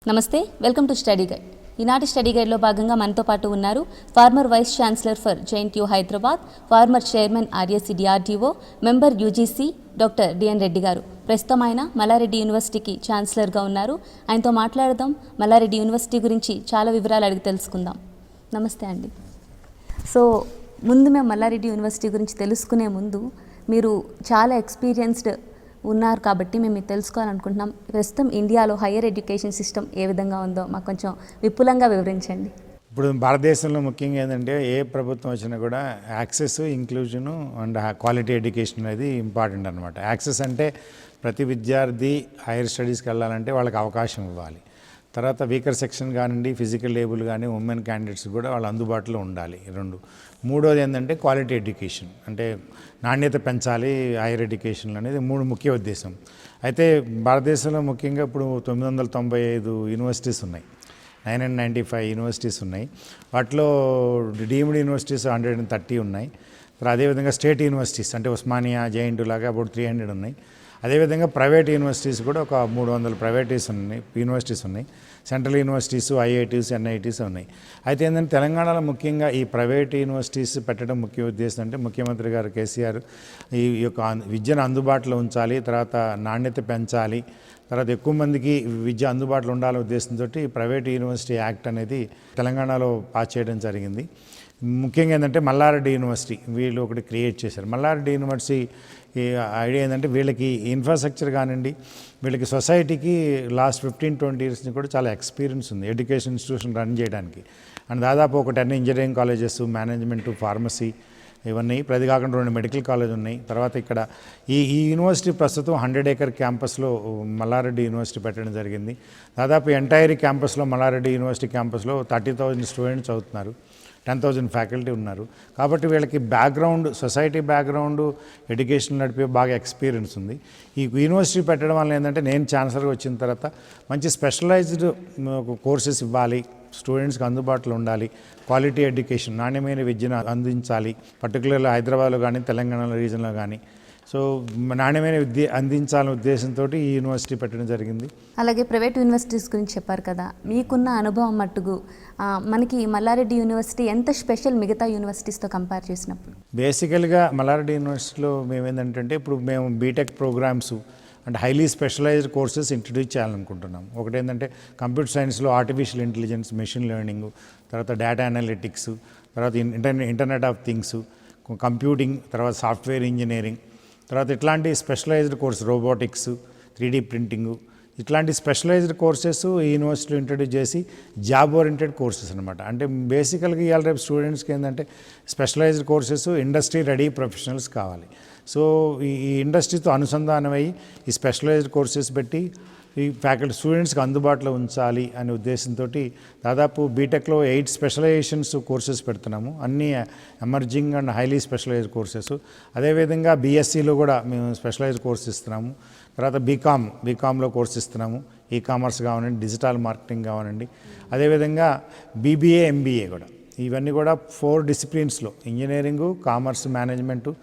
నమస్తే, welcome to study guide. ఈనాటి study గైడ్లో భాగంగా మనతో పాటు ఉన్నారు former vice chancellor for JNTU Hyderabad, former chairman RSC DRDO, member UGC doctor DN Reddy గారు. ప్రస్తుతం ఆయన మల్లారెడ్డి యూనివర్సిటీకి ఛాన్సలర్గా ఉన్నారు. ఆయనతో మాట్లాడదాం, మల్లారెడ్డి యూనివర్సిటీ గురించి చాలా వివరాలు అడిగి తెలుసుకుందాం. నమస్తే అండి. సో ముందు మేము మల్లారెడ్డి యూనివర్సిటీ గురించి తెలుసుకునే ముందు మీరు చాలా ఎక్స్పీరియన్స్డ్ ఉన్నారు కాబట్టి మేము మీకు తెలుసుకోవాలనుకుంటున్నాం. ప్రస్తుతం ఇండియాలో హైయర్ ఎడ్యుకేషన్ సిస్టమ్ ఏ విధంగా ఉందో మాకు కొంచెం విపులంగా వివరించండి. ఇప్పుడు భారతదేశంలో ముఖ్యంగా ఏంటంటే ఏ ప్రభుత్వం వచ్చినా కూడా యాక్సెస్, ఇంక్లూజను అండ్ క్వాలిటీ ఎడ్యుకేషన్ అనేది ఇంపార్టెంట్ అనమాట. యాక్సెస్ అంటే ప్రతి విద్యార్థి హైయర్ స్టడీస్కి వెళ్ళాలంటే వాళ్ళకి అవకాశం ఇవ్వాలి. తర్వాత వీకర్ సెక్షన్ కానివ్వండి, ఫిజికల్ లేబుల్ కానీ, ఉమెన్ క్యాండిడేట్స్ కూడా వాళ్ళు అందుబాటులో ఉండాలి. రెండు. మూడోది ఏంటంటే క్వాలిటీ ఎడ్యుకేషన్, అంటే నాణ్యత పెంచాలి హైయర్ ఎడ్యుకేషన్ అనేది మూడు ముఖ్య ఉద్దేశం. అయితే భారతదేశంలో ముఖ్యంగా ఇప్పుడు 995 యూనివర్సిటీస్ ఉన్నాయి, 995 యూనివర్సిటీస్ ఉన్నాయి. వాటిలో డీమ్డ్ యూనివర్సిటీస్ 130 ఉన్నాయి. అదేవిధంగా స్టేట్ యూనివర్సిటీస్ అంటే ఉస్మానియా, జేఎన్టీయూ లాగా అప్పుడు 300 ఉన్నాయి. అదేవిధంగా ప్రైవేట్ యూనివర్సిటీస్ కూడా ఒక 300 ప్రైవేట్ యూనివర్సిటీస్ ఉన్నాయి. సెంట్రల్ యూనివర్సిటీస్, ఐఐటీస్, ఎన్ఐటీస్ ఉన్నాయి. అయితే ఏంటంటే తెలంగాణలో ముఖ్యంగా ఈ ప్రైవేట్ యూనివర్సిటీస్ పెట్టడం ముఖ్య ఉద్దేశం అంటే ముఖ్యమంత్రి గారు కేసీఆర్ ఈ యొక్క విద్యను అందుబాటులో ఉంచాలి, తర్వాత నాణ్యత పెంచాలి, తర్వాత ఎక్కువ మందికి విద్య అందుబాటులో ఉండాలనే ఉద్దేశంతో ప్రైవేట్ యూనివర్సిటీ యాక్ట్ అనేది తెలంగాణలో పాస్ చేయడం జరిగింది. ముఖ్యంగా ఏంటంటే మల్లారెడ్డి యూనివర్సిటీ వీళ్ళు ఒకటి క్రియేట్ చేశారు. మల్లారెడ్డి యూనివర్సిటీ ఐడియా ఏంటంటే వీళ్ళకి ఇన్ఫ్రాస్ట్రక్చర్ కానివ్వండి, వీళ్ళకి సొసైటీకి లాస్ట్ 15-20 ఇయర్స్ నుంచి కూడా చాలా ఎక్స్పీరియన్స్ ఉంది ఎడ్యుకేషన్ ఇన్స్టిట్యూషన్ రన్ చేయడానికి. అండ్ దాదాపు ఒక 10 ఇంజనీరింగ్ కాలేజెస్, మేనేజ్మెంట్, ఫార్మసీ ఇవన్నీ, ప్రతి కాకుండా 2 మెడికల్ కాలేజ్ ఉన్నాయి. తర్వాత ఇక్కడ ఈ యూనివర్సిటీ ప్రస్తుతం 100 ఏకర్ క్యాంపస్లో మల్లారెడ్డి యూనివర్సిటీ పెట్టడం జరిగింది. దాదాపు ఎంటైర్ క్యాంపస్లో మల్లారెడ్డి యూనివర్సిటీ క్యాంపస్లో 30,000 స్టూడెంట్స్ అవుతున్నారు, 10,000 ఫ్యాకల్టీ ఉన్నారు. కాబట్టి వీళ్ళకి బ్యాక్గ్రౌండ్, సొసైటీ బ్యాక్గ్రౌండ్, ఎడ్యుకేషన్ నడిపే బాగా ఎక్స్పీరియన్స్ ఉంది. ఈ యూనివర్సిటీ పెట్టడం వల్ల ఏంటంటే నేను ఛాన్సలర్గా వచ్చిన తర్వాత మంచి స్పెషలైజ్డ్ కోర్సెస్ ఇవ్వాలి, స్టూడెంట్స్కి అందుబాటులో ఉండాలి, క్వాలిటీ ఎడ్యుకేషన్, నాణ్యమైన విద్యను అందించాలి. పర్టికులర్గా హైదరాబాద్లో కానీ, తెలంగాణ రీజన్లో కానీ సో నాణ్యమైన విద్య అందించాలనే ఉద్దేశంతో ఈ యూనివర్సిటీ పెట్టడం జరిగింది. అలాగే ప్రైవేట్ యూనివర్సిటీస్ గురించి చెప్పారు కదా, మీకున్న అనుభవం మట్టుకు మనకి మల్లారెడ్డి యూనివర్సిటీ ఎంత స్పెషల్ మిగతా యూనివర్సిటీస్తో కంపేర్ చేసినప్పుడు? బేసికల్గా మల్లారెడ్డి యూనివర్సిటీలో మేము ఏంటంటే ఇప్పుడు మేము బీటెక్ ప్రోగ్రామ్స్ అంటే హైలీ స్పెషలైజ్డ్ కోర్సెస్ ఇంట్రడ్యూస్ చేయాలనుకుంటున్నాం. ఒకటి ఏంటంటే కంప్యూటర్ సైన్స్లో ఆర్టిఫిషియల్ ఇంటెలిజెన్స్, మెషిన్ లెర్నింగ్, తర్వాత డేటా అనలిటిక్స్, తర్వాత ఇంటర్నెట్ ఆఫ్ థింగ్స్, కంప్యూటింగ్, తర్వాత సాఫ్ట్వేర్ ఇంజనీరింగ్, తర్వాత ఇట్లాంటి specialised course, robotics, 3D printing, ఇట్లాంటి స్పెషలైజ్డ్ కోర్సెస్ ఈ యూనివర్సిటీలో ఇంట్రడ్యూస్ చేసి జాబ్ ఓరియంటెడ్ కోర్సెస్ అనమాట. అంటే బేసికల్గా ఇవాళ రేపు స్టూడెంట్స్కి ఏంటంటే specialised courses, industry ready professionals కావాలి. సో ఈ ఇండస్ట్రీతో అనుసంధానమై ఈ స్పెషలైజ్డ్ కోర్సెస్ పెట్టి ఈ ఫ్యాకల్టీ స్టూడెంట్స్కి అందుబాటులో ఉంచాలి అనే ఉద్దేశంతో దాదాపు బీటెక్లో 8 స్పెషలైజేషన్స్ కోర్సెస్ పెడుతున్నాము, అన్నీ emerging and highly specialised courses. అదేవిధంగా బీఎస్సీలో కూడా మేము స్పెషలైజ్డ్ కోర్స్ ఇస్తున్నాము. తర్వాత బీకామ్లో కోర్స్ ఇస్తున్నాము, ఈ-కామర్స్ కావాలండి, డిజిటల్ మార్కెటింగ్ కావాలండి. అదేవిధంగా బీబీఏ, ఎంబీఏ కూడా, ఇవన్నీ కూడా 4 డిసిప్లిన్స్లో, ఇంజనీరింగు, కామర్స్, మేనేజ్మెంటు,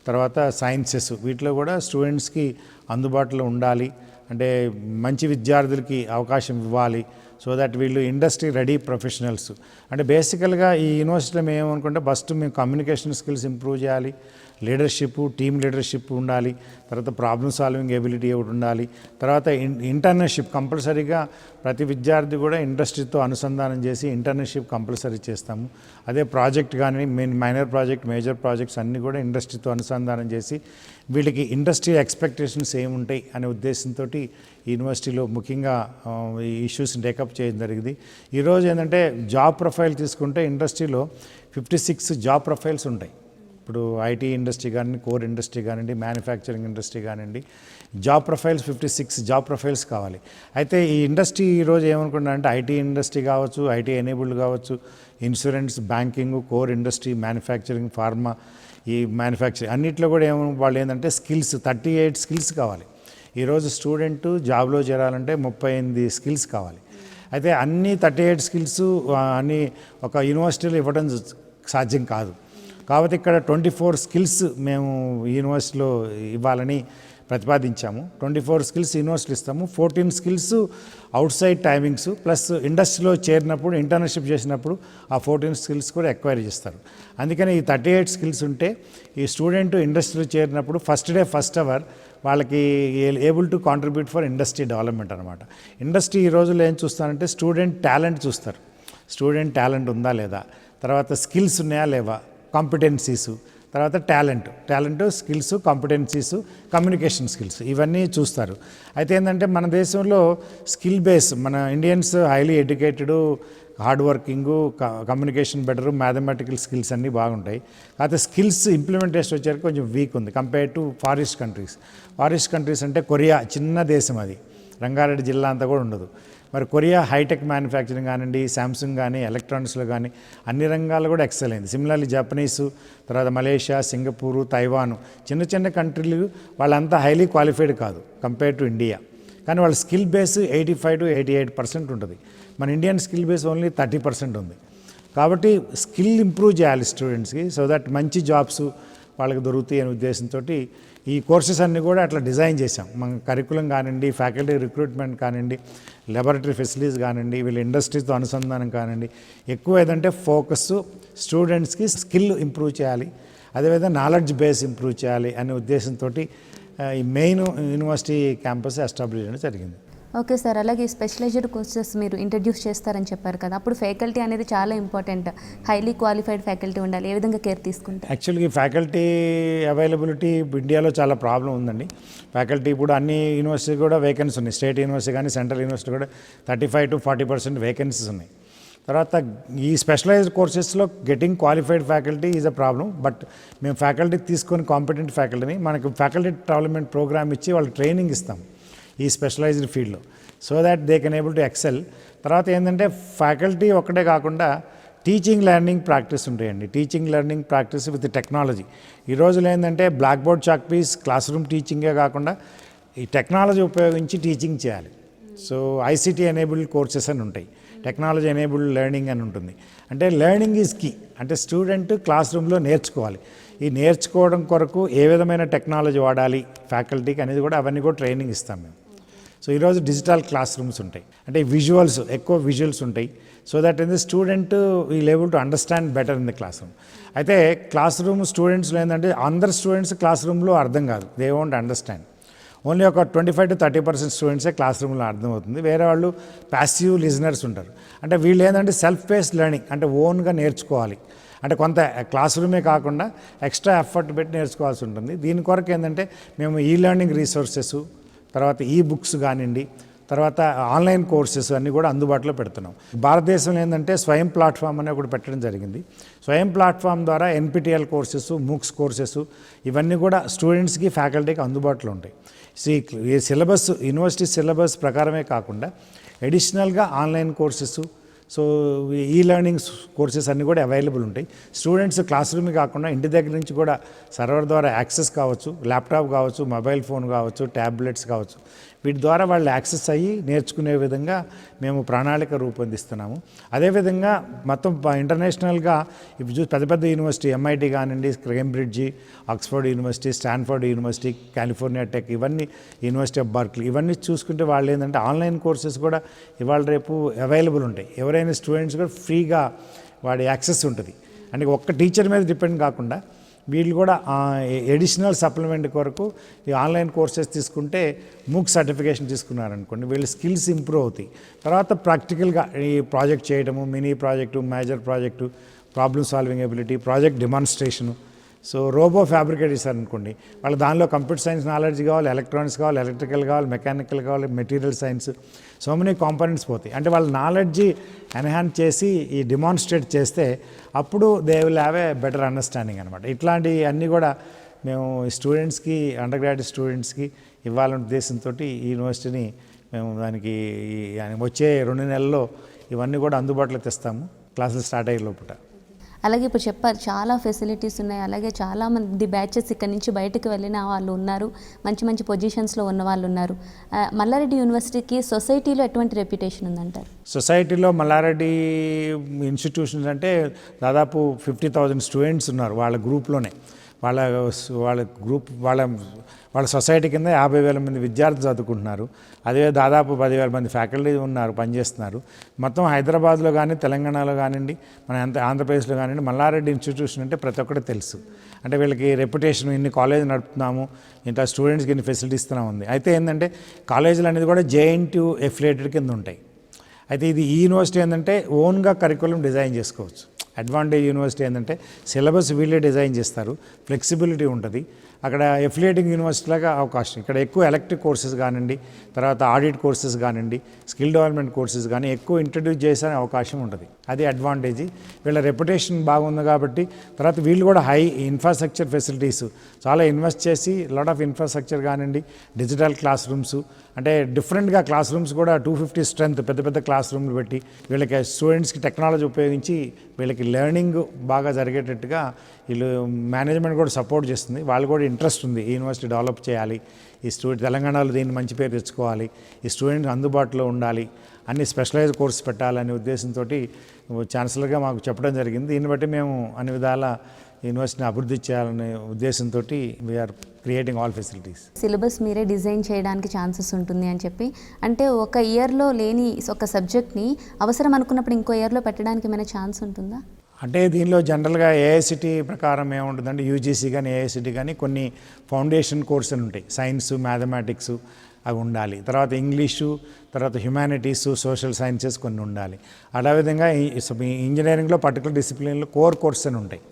తర్వాత సైన్సెస్, వీటిలో కూడా స్టూడెంట్స్కి అందుబాటులో ఉండాలి. అంటే మంచి విద్యార్థులకి అవకాశం ఇవ్వాలి, సో దట్ వీళ్ళు ఇండస్ట్రీ రెడీ ప్రొఫెషనల్స్. అంటే బేసికల్గా ఈ యూనివర్సిటీలో మేము ఏమనుకుంటే ఫస్ట్ మేము కమ్యూనికేషన్ స్కిల్స్ ఇంప్రూవ్ చేయాలి, లీడర్షిప్, టీమ్ లీడర్షిప్ ఉండాలి, తర్వాత ప్రాబ్లమ్ సాల్వింగ్ ఎబిలిటీ ఒకటి ఉండాలి, తర్వాత ఇంటర్న్షిప్ కంపల్సరీగా ప్రతి విద్యార్థి కూడా ఇండస్ట్రీతో అనుసంధానం చేసి ఇంటర్న్షిప్ కంపల్సరీ చేస్తాము. అదే ప్రాజెక్ట్ కానీ మైనర్ ప్రాజెక్ట్, మేజర్ ప్రాజెక్ట్స్ అన్నీ కూడా ఇండస్ట్రీతో అనుసంధానం చేసి వీళ్ళకి ఇండస్ట్రీ ఎక్స్పెక్టేషన్స్ ఏముంటాయి అనే ఉద్దేశంతో ఈ యూనివర్సిటీలో ముఖ్యంగా ఈ ఇష్యూస్ని టేకప్ చేయడం జరిగింది. ఈరోజు ఏంటంటే జాబ్ ప్రొఫైల్ తీసుకుంటే ఇండస్ట్రీలో 56 జాబ్ ప్రొఫైల్స్ ఉంటాయి. ఇప్పుడు ఐటీ ఇండస్ట్రీ కానీ, కోర్ ఇండస్ట్రీ కానివ్వండి, మ్యానుఫ్యాక్చరింగ్ ఇండస్ట్రీ కానివ్వండి, జాబ్ ప్రొఫైల్స్ 56 జాబ్ ప్రొఫైల్స్ కావాలి. అయితే ఈ ఇండస్ట్రీ ఈరోజు ఏమనుకుంటున్నారంటే ఐటీ ఇండస్ట్రీ కావచ్చు, ఐటీ ఎనేబుల్డ్ కావచ్చు, insurance, banking, core industry, manufacturing, pharma, ఈ మ్యానుఫ్యాక్చరింగ్ అన్నింటిలో కూడా వాళ్ళు ఏంటంటే స్కిల్స్ 38 స్కిల్స్ కావాలి. ఈరోజు స్టూడెంట్ జాబ్లో చేరాలంటే 38 స్కిల్స్ కావాలి. అయితే అన్ని 38 స్కిల్స్ అన్నీ ఒక యూనివర్సిటీలో ఇవ్వడం సాధ్యం కాదు. కాబట్టి ఇక్కడ 24 స్కిల్స్ మేము యూనివర్సిటీలో ఇవ్వాలని ప్రతిపాదించాము. 24 స్కిల్స్ యూనివర్సిటీలు ఇస్తాము, 14 skills out side timings plus ఇండస్ట్రీలో చేరినప్పుడు ఇంటర్న్షిప్ చేసినప్పుడు ఆ 14 స్కిల్స్ కూడా ఎక్వైర్ చేస్తారు. అందుకని ఈ 38 స్కిల్స్ ఉంటే ఈ స్టూడెంట్ ఇండస్ట్రీలో చేరినప్పుడు ఫస్ట్ డే ఫస్ట్ అవర్ వాళ్ళకి able to contribute for industry development అనమాట. ఇండస్ట్రీ ఈ రోజుల్లో ఏం చూస్తారంటే స్టూడెంట్ టాలెంట్ చూస్తారు. స్టూడెంట్ టాలెంట్ ఉందా లేదా, తర్వాత స్కిల్స్ ఉన్నాయా లేవా, కాంపిటెన్సీసు, తర్వాత talent skills, competencies, communication skills ఇవన్నీ చూస్తారు. అయితే ఏంటంటే మన దేశంలో స్కిల్ బేస్, మన Indians highly educated, hard working, communication better, mathematical skills అన్నీ బాగుంటాయి. కాకపోతే స్కిల్స్ ఇంప్లిమెంటేషన్ వచ్చేసరికి కొంచెం వీక్ ఉంది కంపేర్ టు ఫారిస్ట్ కంట్రీస్ అంటే కొరియా చిన్న దేశం, అది రంగారెడ్డి జిల్లా అంతా కూడా ఉండదు. మరి కొరియా హైటెక్ మ్యానుఫ్యాక్చరింగ్ కానివ్వండి, శాంసంగ్ కానీ, ఎలక్ట్రానిక్స్లో కానీ అన్ని రంగాల్లో కూడా ఎక్సెల్ అయింది. సిమిలర్లీ జపనీసు, తర్వాత మలేషియా, సింగపూరు, తైవాన్ చిన్న చిన్న కంట్రీలు వాళ్ళంతా హైలీ క్వాలిఫైడ్ కాదు కంపేర్ టు ఇండియా. కానీ వాళ్ళ స్కిల్ బేస్ 85 to 88% ఉంటుంది. మన ఇండియన్ స్కిల్ బేస్ ఓన్లీ 30% ఉంది. కాబట్టి స్కిల్ ఇంప్రూవ్ చేయాలి స్టూడెంట్స్కి, సో దట్ మంచి జాబ్స్ వాళ్ళకి దొరుకుతాయి అనే ఉద్దేశంతో ఈ కోర్సెస్ అన్నీ కూడా అట్లా డిజైన్ చేసాం. మన కరికులం కానివ్వండి, ఫ్యాకల్టీ రిక్రూట్మెంట్ కానివ్వండి, లెబొరేటరీ ఫెసిలిటీస్ కానివ్వండి, వీళ్ళ ఇండస్ట్రీతో అనుసంధానం కానివ్వండి, ఎక్కువ ఏదంటే ఫోకస్ స్టూడెంట్స్కి స్కిల్ ఇంప్రూవ్ చేయాలి, అదేవిధంగా నాలెడ్జ్ బేస్ ఇంప్రూవ్ చేయాలి అనే ఉద్దేశంతో ఈ మెయిన్ యూనివర్సిటీ క్యాంపస్ ఎస్టాబ్లిష్ చేయడం జరిగింది. ఓకే సార్, అలాగే స్పెషలైజ్డ్ కోర్సెస్ మీరు ఇంట్రడ్యూస్ చేస్తారని చెప్పారు కదా, అప్పుడు ఫ్యాకల్టీ అనేది చాలా ఇంపార్టెంట్, హైలీ క్వాలిఫైడ్ ఫ్యాకల్టీ ఉండాలి, ఏ విధంగా కేర్ తీసుకుంటారు? యాక్చువల్గా ఫ్యాకల్టీ అవైలబిలిటీ ఇండియాలో చాలా ప్రాబ్లం ఉందండి. ఫ్యాకల్టీ ఇప్పుడు అన్ని యూనివర్సిటీ కూడా వేకెన్సీ ఉన్నాయి, స్టేట్ యూనివర్సిటీ కానీ సెంట్రల్ యూనివర్సిటీ కూడా 35 to 40% వేకెన్సీస్ ఉన్నాయి. తర్వాత ఈ స్పెషలైజ్డ్ కోర్సెస్లో getting qualified faculty is a problem. But మేము ఫ్యాకల్టీ తీసుకొని కాంపిటెంట్ ఫ్యాకల్టీని మనకు ఫ్యాకల్టీ డెవలప్మెంట్ ప్రోగ్రామ్ ఇచ్చి వాళ్ళకి ట్రైనింగ్ ఇస్తాం ఈ స్పెషలైజ్డ్ ఫీల్డ్లో, so that they can able to excel. తర్వాత ఏంటంటే ఫ్యాకల్టీ ఒక్కటే కాకుండా టీచింగ్ లెర్నింగ్ ప్రాక్టీస్ ఉంటాయండి. Teaching learning practice with technology. ఈ రోజులో ఏంటంటే blackboard chalk piece classroom టీచింగే కాకుండా ఈ టెక్నాలజీ ఉపయోగించి టీచింగ్ చేయాలి. సో ఐసీటీ ఎనేబుల్డ్ కోర్సెస్ అని ఉంటాయి, టెక్నాలజీ ఎనేబుల్డ్ లెర్నింగ్ అని ఉంటుంది. అంటే లెర్నింగ్ ఈజ్ కీ, అంటే స్టూడెంట్ క్లాస్ రూమ్లో నేర్చుకోవాలి. ఈ నేర్చుకోవడం కొరకు ఏ విధమైన టెక్నాలజీ వాడాలి ఫ్యాకల్టీకి అనేది కూడా అవన్నీ కూడా ట్రైనింగ్ ఇస్తాం మేము. సో ఈరోజు డిజిటల్ క్లాస్ రూమ్స్ ఉంటాయి, అంటే విజువల్స్, ఎక్కువ విజువల్స్ ఉంటాయి, so that in the student will able to understand better in the classroom. అయితే క్లాస్ రూమ్ స్టూడెంట్స్లో ఏంటంటే అందరు స్టూడెంట్స్ క్లాస్ రూమ్లో అర్థం కాదు, దే వోంట్ అండర్స్టాండ్. ఓన్లీ ఒక 25 to 30% స్టూడెంట్సే క్లాస్ రూమ్లో అర్థమవుతుంది, వేరే వాళ్ళు ప్యాసివ్ లిజనర్స్ ఉంటారు. అంటే వీళ్ళు ఏంటంటే సెల్ఫ్ బేస్డ్ లెర్నింగ్, అంటే ఓన్గా నేర్చుకోవాలి, అంటే కొంత క్లాస్ రూమే కాకుండా ఎక్స్ట్రా ఎఫర్ట్ పెట్టి నేర్చుకోవాల్సి ఉంటుంది. దీని కొరకు ఏంటంటే మేము ఈ లెర్నింగ్ రీసోర్సెస్, తర్వాత ఈ బుక్స్ కానివ్వండి, తర్వాత ఆన్లైన్ కోర్సెస్ అన్నీ కూడా అందుబాటులో పెడుతున్నాం. భారతదేశంలో ఏంటంటే స్వయం ప్లాట్ఫామ్ అనే ఒకటి పెట్టడం జరిగింది. స్వయం ప్లాట్ఫామ్ ద్వారా ఎన్పిటిఎల్ కోర్సెస్, మూక్స్ కోర్సెస్ ఇవన్నీ కూడా స్టూడెంట్స్కి, ఫ్యాకల్టీకి అందుబాటులో ఉంటాయి. ఈ సిలబస్ యూనివర్సిటీ సిలబస్ ప్రకారమే కాకుండా అడిషనల్గా ఆన్లైన్ కోర్సెస్, సో ఈ లెర్నింగ్ కోర్సెస్ అన్నీ కూడా అవైలబుల్ ఉంటాయి. స్టూడెంట్స్ క్లాస్ రూమ్ కాకుండా ఇంటి దగ్గర నుంచి కూడా సర్వర్ ద్వారా యాక్సెస్ కావచ్చు, ల్యాప్టాప్ కావచ్చు, మొబైల్ ఫోన్ కావచ్చు, ట్యాబ్లెట్స్ కావచ్చు, వీటి ద్వారా వాళ్ళు యాక్సెస్ అయ్యి నేర్చుకునే విధంగా మేము ప్రణాళిక రూపొందిస్తున్నాము. అదేవిధంగా మొత్తం ఇంటర్నేషనల్గా ఇప్పుడు పెద్ద పెద్ద యూనివర్సిటీ, ఎంఐటి కానివ్వండి, Cambridge, Oxford university, Stanford university, California tech, ఇవన్నీ యూనివర్సిటీ ఆఫ్ బర్క్లీ, ఇవన్నీ చూసుకుంటే వాళ్ళు ఏంటంటే ఆన్లైన్ కోర్సెస్ కూడా ఇవాళ రేపు అవైలబుల్ ఉంటాయి. ఎవరైనా స్టూడెంట్స్ కూడా ఫ్రీగా వాడి యాక్సెస్ ఉంటుంది. అంటే ఒక్క టీచర్ మీద డిపెండ్ కాకుండా వీళ్ళు కూడా ఎడిషనల్ సప్లిమెంట్ కొరకు ఈ ఆన్లైన్ కోర్సెస్ తీసుకుంటే మూక్ సర్టిఫికేషన్ తీసుకున్నారనుకోండి, వీళ్ళ స్కిల్స్ ఇంప్రూవ్ అవుతాయి. తర్వాత ప్రాక్టికల్గా ఈ ప్రాజెక్ట్ చేయడము, mini project, major project, problem solving ability, project demonstration. So robo fabricate చేశారనుకోండి, వాళ్ళకి దానిలో కంప్యూటర్ సైన్స్ నాలెడ్జ్ కావాలి, ఎలక్ట్రానిక్స్ కావాలి, ఎలక్ట్రికల్ కావాలి, మెకానికల్ కావాలి, material science, so many components పోతాయి. అంటే వాళ్ళ నాలెడ్జి ఎన్హాన్స్ చేసి ఈ డెమాన్స్ట్రేట్ చేస్తే అప్పుడు they will have a better understanding అనమాట. ఇట్లాంటి అన్నీ కూడా మేము స్టూడెంట్స్కి, అండర్ గ్రాడ్యుయేట్ స్టూడెంట్స్కి ఇవ్వాలనే ఉద్దేశంతో ఈ యూనివర్సిటీని మేము దానికి వచ్చే 2 నెలల్లో ఇవన్నీ కూడా అందుబాటులో తెస్తాము, క్లాసులు స్టార్ట్ అయ్యే లోపల. అలాగే ఇప్పుడు చెప్పారు చాలా ఫెసిలిటీస్ ఉన్నాయి, అలాగే చాలామంది బ్యాచెస్ ఇక్కడ నుంచి బయటకు వెళ్ళిన వాళ్ళు ఉన్నారు, మంచి మంచి పొజిషన్స్లో ఉన్న వాళ్ళు ఉన్నారు. మల్లారెడ్డి యూనివర్సిటీకి సొసైటీలో ఎటువంటి రెప్యుటేషన్ ఉందంటారు? సొసైటీలో మల్లారెడ్డి ఇన్స్టిట్యూషన్స్ అంటే దాదాపు 50,000 స్టూడెంట్స్ ఉన్నారు వాళ్ళ గ్రూప్లోనే. వాళ్ళ వాళ్ళ గ్రూప్ వాళ్ళ సొసైటీ కింద 50,000 మంది విద్యార్థులు చదువుకుంటున్నారు. అదే దాదాపు 10,000 మంది ఫ్యాకల్టీ ఉన్నారు, పనిచేస్తున్నారు. మొత్తం హైదరాబాద్లో కానీ తెలంగాణలో కానివ్వండి, మన ఆంధ్రప్రదేశ్లో కానివ్వండి, మల్లారెడ్డి ఇన్స్టిట్యూషన్ అంటే ప్రతి ఒక్కటి తెలుసు. అంటే వీళ్ళకి రెప్యుటేషన్, ఇన్ని కాలేజ్ నడుపుతున్నాము, ఇంత స్టూడెంట్స్కి ఇన్ని ఫెసిలిటీ ఇస్తున్నాం ఉంది. అయితే ఏంటంటే కాలేజీలు అనేది కూడా JNTU ఎఫిలియేటెడ్ కింద ఉంటాయి. అయితే ఇది ఈ యూనివర్సిటీ ఏంటంటే ఓన్గా కరికులం డిజైన్ చేసుకోవచ్చు. అడ్వాంటేజ్ యూనివర్సిటీ ఏంటంటే సిలబస్ వీళ్ళే డిజైన్ చేస్తారు, ఫ్లెక్సిబిలిటీ ఉంటుంది. అక్కడ ఎఫిలియేటింగ్ యూనివర్సిటీ లాగా అవకాశం. ఇక్కడ ఎక్కువ ఎలక్ట్రిక్ కోర్సెస్ కానివ్వండి, తర్వాత ఆడిట్ కోర్సెస్ కానివ్వండి, స్కిల్ డెవలప్మెంట్ కోర్సెస్ కానీ ఎక్కువ ఇంట్రడ్యూస్ చేసే అవకాశం ఉంటుంది. అది అడ్వాంటేజ్. వీళ్ళ రెప్యుటేషన్ బాగుంది కాబట్టి తర్వాత వీళ్ళు కూడా హై ఇన్ఫ్రాస్ట్రక్చర్ ఫెసిలిటీస్ చాలా ఇన్వెస్ట్ చేసి లాట్ ఆఫ్ ఇన్ఫ్రాస్ట్రక్చర్ కానివ్వండి, డిజిటల్ క్లాస్ రూమ్స్, అంటే డిఫరెంట్గా క్లాస్ రూమ్స్ కూడా 250 స్ట్రెంత్ పెద్ద పెద్ద క్లాస్ రూమ్లు పెట్టి వీళ్ళకి స్టూడెంట్స్కి టెక్నాలజీ ఉపయోగించి వీళ్ళకి లెర్నింగ్ బాగా జరిగేటట్టుగా వీళ్ళు మేనేజ్మెంట్ కూడా సపోర్ట్ చేస్తుంది. వాళ్ళు కూడా ఇంట్రెస్ట్ ఉంది ఈ యూనివర్సిటీ డెవలప్ చేయాలి, ఈ తెలంగాణలో దీన్ని మంచి పేరు తెచ్చుకోవాలి, ఈ స్టూడెంట్ అందుబాటులో ఉండాలి, అన్ని స్పెషలైజ్డ్ కోర్స్ పెట్టాలనే ఉద్దేశంతో ఛాన్సలర్గా మాకు చెప్పడం జరిగింది. దీన్ని బట్టి మేము అన్ని విధాల యూనివర్సిటీని అభివృద్ధి చేయాలనే ఉద్దేశంతో we're creating all facilities. Syllabus మీరే డిజైన్ చేయడానికి ఛాన్సెస్ ఉంటుంది అని చెప్పి, అంటే ఒక ఇయర్లో లేని ఒక సబ్జెక్ట్ని అవసరం అనుకున్నప్పుడు ఇంకో ఇయర్లో పెట్టడానికి ఏమైనా ఛాన్స్ ఉంటుందా? అంటే దీనిలో జనరల్గా ఏఐసిటీ ప్రకారం ఏముంటుందంటే యూజీసీ కానీ ఏఐసిటీ కానీ కొన్ని ఫౌండేషన్ కోర్సులు ఉంటాయి. సైన్స్, మ్యాథమెటిక్స్ అవి ఉండాలి. తర్వాత ఇంగ్లీషు, తర్వాత హ్యుమానిటీస్, సోషల్ సైన్సెస్ కొన్ని ఉండాలి. అదేవిధంగా ఇంజనీరింగ్లో పర్టికులర్ డిసిప్లిన్లో కోర్ కోర్సెస్ అని ఉంటాయి.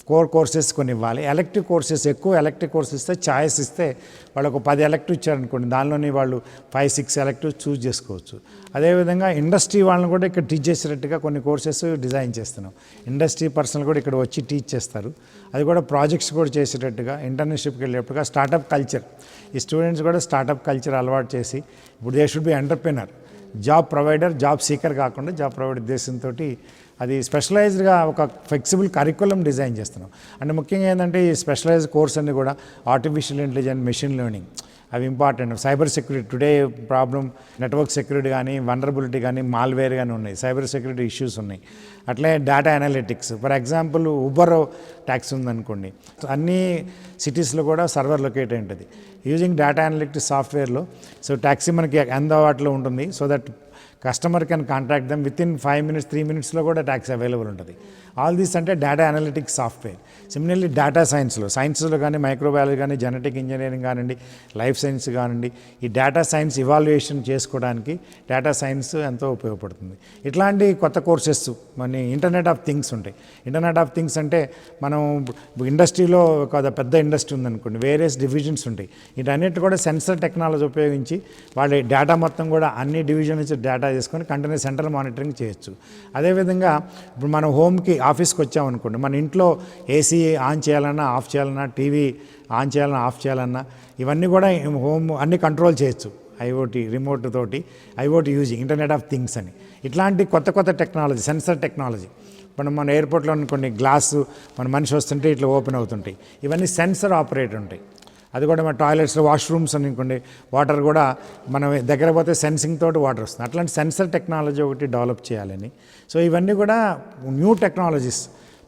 కోర్ కోర్సెస్ కొన్ని ఇవ్వాలి. ఎలక్టివ్ కోర్సెస్, ఎక్కువ ఎలక్టివ్ కోర్సెస్ ఇస్తే ఛాయిస్ ఇస్తే వాళ్ళకు 10 ఎలక్టివ్ ఇచ్చారనుకోండి, దానిలోని వాళ్ళు 5-6 ఎలక్టివ్ చూస్ చేసుకోవచ్చు. అదేవిధంగా ఇండస్ట్రీ వాళ్ళని కూడా ఇక్కడ టీచ్ చేసేటట్టుగా కొన్ని కోర్సెస్ డిజైన్ చేస్తున్నాం. ఇండస్ట్రీ పర్సన్ కూడా ఇక్కడ వచ్చి టీచ్ చేస్తారు. అది కూడా ప్రాజెక్ట్స్ కూడా చేసేటట్టుగా, ఇంటర్న్షిప్కి వెళ్ళేటట్టుగా స్టార్టప్ కల్చర్, ఈ స్టూడెంట్స్ కూడా స్టార్టప్ కల్చర్ అలవాటు చేసి ఇప్పుడు they should B entrepreneur, job provider, job seeker కాకుండా జాబ్ ప్రొవైడర్ ఉద్దేశంతో అది స్పెషలైజ్డ్గా ఒక ఫ్లెక్సిబుల్ కరికులం డిజైన్ చేస్తున్నాం. అంటే ముఖ్యంగా ఏంటంటే ఈ స్పెషలైజ్డ్ కోర్స్ అన్ని కూడా ఆర్టిఫిషియల్ ఇంటెలిజెన్స్, మెషిన్ లెర్నింగ్ అవి important. Cyber security, today problem network security కానీ, వనరబిలిటీ కానీ, మాల్వేర్ కానీ ఉన్నాయి, సైబర్ సెక్యూరిటీ ఇష్యూస్ ఉన్నాయి. అట్లే data analytics, for example Uber taxi ఉందనుకోండి, అన్ని సిటీస్లో కూడా సర్వర్ లొకేట్ అయి ఉంటుంది. యూజింగ్ డేటా అనలిటిక్స్ సాఫ్ట్వేర్లో సో ట్యాక్సీ మనకి అందుబాటులో ఉంటుంది. So that customer can contact them with in 5 minutes, 3 minutesలో కూడా ట్యాక్సీ అవైలబుల్ ఉంటుంది. ఆల్ దీస్ అంటే data analytics software. Similarly data సైన్స్లో కానీ, మైక్రోబయాలజీ కానీ, జెనెటిక్ ఇంజనీరింగ్ కానివ్వండి, లైఫ్ సైన్స్ కానివ్వండి, ఈ డేటా సైన్స్ ఇవాల్యుయేషన్ చేసుకోవడానికి డేటా సైన్స్ ఎంతో ఉపయోగపడుతుంది. ఇట్లాంటి కొత్త కోర్సెస్ మన ఇంటర్నెట్ ఆఫ్ థింగ్స్ ఉంటాయి. ఇంటర్నెట్ ఆఫ్ థింగ్స్ అంటే మనం ఇండస్ట్రీలో ఒక పెద్ద ఇండస్ట్రీ ఉందనుకోండి, వేరియస్ డివిజన్స్ ఉంటాయి. వీటన్నిటి కూడా సెన్సర్ టెక్నాలజీ ఉపయోగించి వాళ్ళ డేటా మొత్తం కూడా అన్ని డివిజన్ నుంచి డేటా చేసుకొని కంటిన్యూస్ సెంట్రల్ మానిటరింగ్ చేయొచ్చు. అదేవిధంగా ఇప్పుడు మనం హోమ్కి, ఆఫీస్కి వచ్చామనుకోండి, మన ఇంట్లో ఏసీ ఆన్ చేయాలన్నా, ఆఫ్ చేయాలన్నా, టీవీ ఆన్ చేయాలన్నా, ఆఫ్ చేయాలన్నా, ఇవన్నీ కూడా హోమ్ అన్ని కంట్రోల్ చేయొచ్చు ఐఓటీ రిమోట్ తోటి. IoT using internet of things అని ఇట్లాంటి కొత్త కొత్త టెక్నాలజీ, సెన్సర్ టెక్నాలజీ. ఇప్పుడు మన ఎయిర్పోర్ట్లో అనుకోండి, గ్లాసు మన మనిషి వస్తుంటే ఇట్లా ఓపెన్ అవుతుంటాయి, ఇవన్నీ సెన్సర్ ఆపరేట్ ఉంటాయి. అది కూడా మన టాయిలెట్స్లో, వాష్రూమ్స్ అనుకోండి, వాటర్ కూడా మనం దగ్గర పోతే సెన్సింగ్ తోటి వాటర్ వస్తుంది. అట్లాంటి సెన్సర్ టెక్నాలజీ ఒకటి డెవలప్ చేయాలని. సో ఇవన్నీ కూడా న్యూ టెక్నాలజీస్,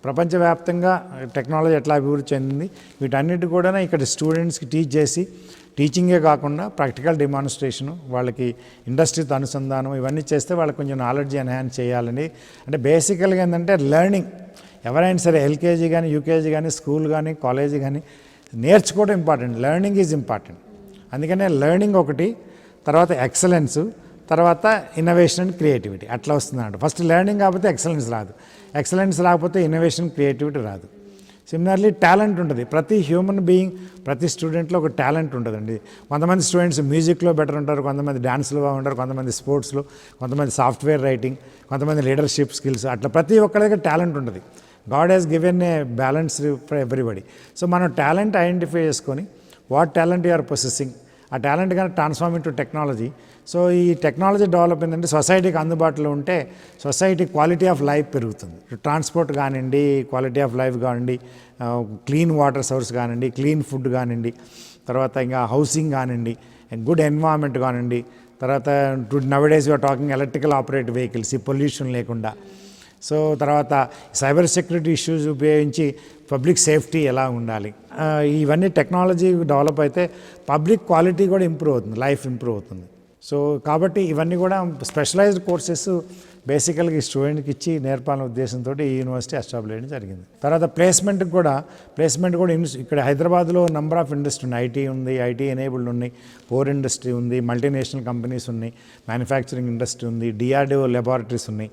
ప్రపంచవ్యాప్తంగా టెక్నాలజీ ఎట్లా అభివృద్ధి చెందింది, వీటన్నిటి కూడా ఇక్కడ స్టూడెంట్స్కి టీచ్ చేసి, టీచింగే కాకుండా ప్రాక్టికల్ డెమాన్స్ట్రేషను, వాళ్ళకి ఇండస్ట్రీతో అనుసంధానం, ఇవన్నీ చేస్తే వాళ్ళకి కొంచెం నాలెడ్జ్ ఎన్హాన్స్ చేయాలని. అంటే బేసికల్గా ఏంటంటే లెర్నింగ్, ఎవరైనా సరే ఎల్కేజీ కానీ, యూకేజీ కానీ, స్కూల్ కానీ, కాలేజీ కానీ నేర్చుకోవడం ఇంపార్టెంట్. Learning is important. అందుకనే లెర్నింగ్ ఒకటి, తర్వాత ఎక్సలెన్స్, తర్వాత ఇన్నోవేషన్ అండ్ క్రియేటివిటీ అట్లా వస్తుందంట. ఫస్ట్ లెర్నింగ్ కాకపోతే ఎక్సలెన్స్ రాదు, ఎక్సలెన్స్ రాకపోతే ఇన్నోవేషన్, క్రియేటివిటీ రాదు. సిమిలర్లీ టాలెంట్ ఉంటుంది. ప్రతి హ్యూమన్ బీయింగ్, ప్రతి స్టూడెంట్లో ఒక టాలెంట్ ఉంటుందండి. కొంతమంది స్టూడెంట్స్ మ్యూజిక్లో బెటర్ ఉంటారు, కొంతమంది డ్యాన్స్లో ఉంటారు, కొంతమంది స్పోర్ట్స్లో, కొంతమంది సాఫ్ట్వేర్ రైటింగ్, కొంతమంది లీడర్షిప్ స్కిల్స్, అట్లా ప్రతి ఒక్కరి దగ్గర టాలెంట్ ఉంటుంది. God has given a balance for everybody. So మనం టాలెంట్ ఐడెంటిఫై చేసుకొని what talent you are possessing, ఆ టాలెంట్ కానీ ట్రాన్స్ఫార్మ్ ఇంటూ టెక్నాలజీ. సో ఈ టెక్నాలజీ డెవలప్ ఏంటంటే సొసైటీకి అందుబాటులో ఉంటే సొసైటీ క్వాలిటీ ఆఫ్ లైఫ్ పెరుగుతుంది. ట్రాన్స్పోర్ట్ కానివ్వండి, క్వాలిటీ ఆఫ్ లైఫ్ కానివ్వండి, క్లీన్ వాటర్ సోర్స్ కానివ్వండి, క్లీన్ ఫుడ్ కానివ్వండి, తర్వాత ఇంకా హౌసింగ్ కానివ్వండి, గుడ్ ఎన్వైరన్మెంట్ కానివ్వండి, తర్వాత nowadays you're talking electrical operate vehicles, ఈ పొల్యూషన్ లేకుండా, సో తర్వాత సైబర్ సెక్యూరిటీ ఇష్యూస్ ఉపయోగించి పబ్లిక్ సేఫ్టీ ఎలా ఉండాలి, ఇవన్నీ టెక్నాలజీ డెవలప్ అయితే పబ్లిక్ క్వాలిటీ కూడా ఇంప్రూవ్ అవుతుంది, లైఫ్ ఇంప్రూవ్ అవుతుంది. సో కాబట్టి ఇవన్నీ కూడా స్పెషలైజ్డ్ కోర్సెస్ బేసికల్గా ఈ స్టూడెంట్కి ఇచ్చి నేర్పాలనే ఉద్దేశంతో ఈ యూనివర్సిటీ ఎస్టాబ్లిష్ చేయడం జరిగింది. తర్వాత ప్లేస్మెంట్ కూడా ఇక్కడ హైదరాబాద్లో నెంబర్ ఆఫ్ ఇండస్ట్రీ ఉన్నాయి. ఐటీ ఉంది, ఐటీ ఎనేబుల్డ్ ఉన్నాయి, కోర్ ఇండస్ట్రీ ఉంది, మల్టీనేషనల్ కంపెనీస్ ఉన్నాయి, మ్యానుఫ్యాక్చరింగ్ ఇండస్ట్రీ ఉంది, డిఆర్డిఓ లెబారెటరీస్ ఉన్నాయి,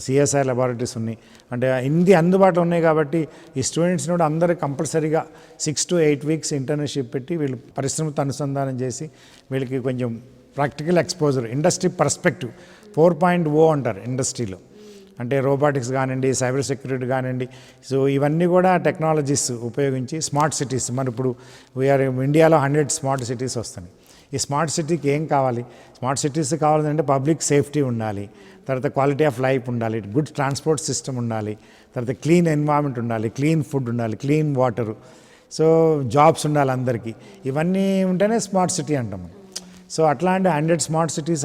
సిఎస్ఐ లెబారెటరీస్ ఉన్నాయి. అంటే ఇన్ని అందుబాటులో ఉన్నాయి కాబట్టి ఈ స్టూడెంట్స్ని కూడా అందరూ కంపల్సరీగా 6 to 8 weeks ఇంటర్న్షిప్ పెట్టి వీళ్ళు పరిశ్రమతో అనుసంధానం చేసి వీళ్ళకి కొంచెం ప్రాక్టికల్ ఎక్స్పోజర్, ఇండస్ట్రీ పర్స్పెక్టివ్ 4.0 అంటారు ఇండస్ట్రీలో. అంటే రోబోటిక్స్ కానివ్వండి, సైబర్ సెక్యూరిటీ కానివ్వండి. సో ఇవన్నీ కూడా టెక్నాలజీస్ ఉపయోగించి స్మార్ట్ సిటీస్, మరి ఇప్పుడు వీఆర్ ఇండియాలో 100 స్మార్ట్ సిటీస్ వస్తున్నాయి. ఈ స్మార్ట్ సిటీకి ఏం కావాలి? స్మార్ట్ సిటీస్ కావాలంటే పబ్లిక్ సేఫ్టీ ఉండాలి, తర్వాత క్వాలిటీ ఆఫ్ లైఫ్ ఉండాలి, గుడ్ ట్రాన్స్పోర్ట్ సిస్టమ్ ఉండాలి, తర్వాత క్లీన్ ఎన్వైరన్మెంట్ ఉండాలి, క్లీన్ ఫుడ్ ఉండాలి, క్లీన్ వాటరు, సో జాబ్స్ ఉండాలి అందరికీ. ఇవన్నీ ఉంటేనే స్మార్ట్ సిటీ అంటాం. సో అట్లాంటి 100 స్మార్ట్ సిటీస్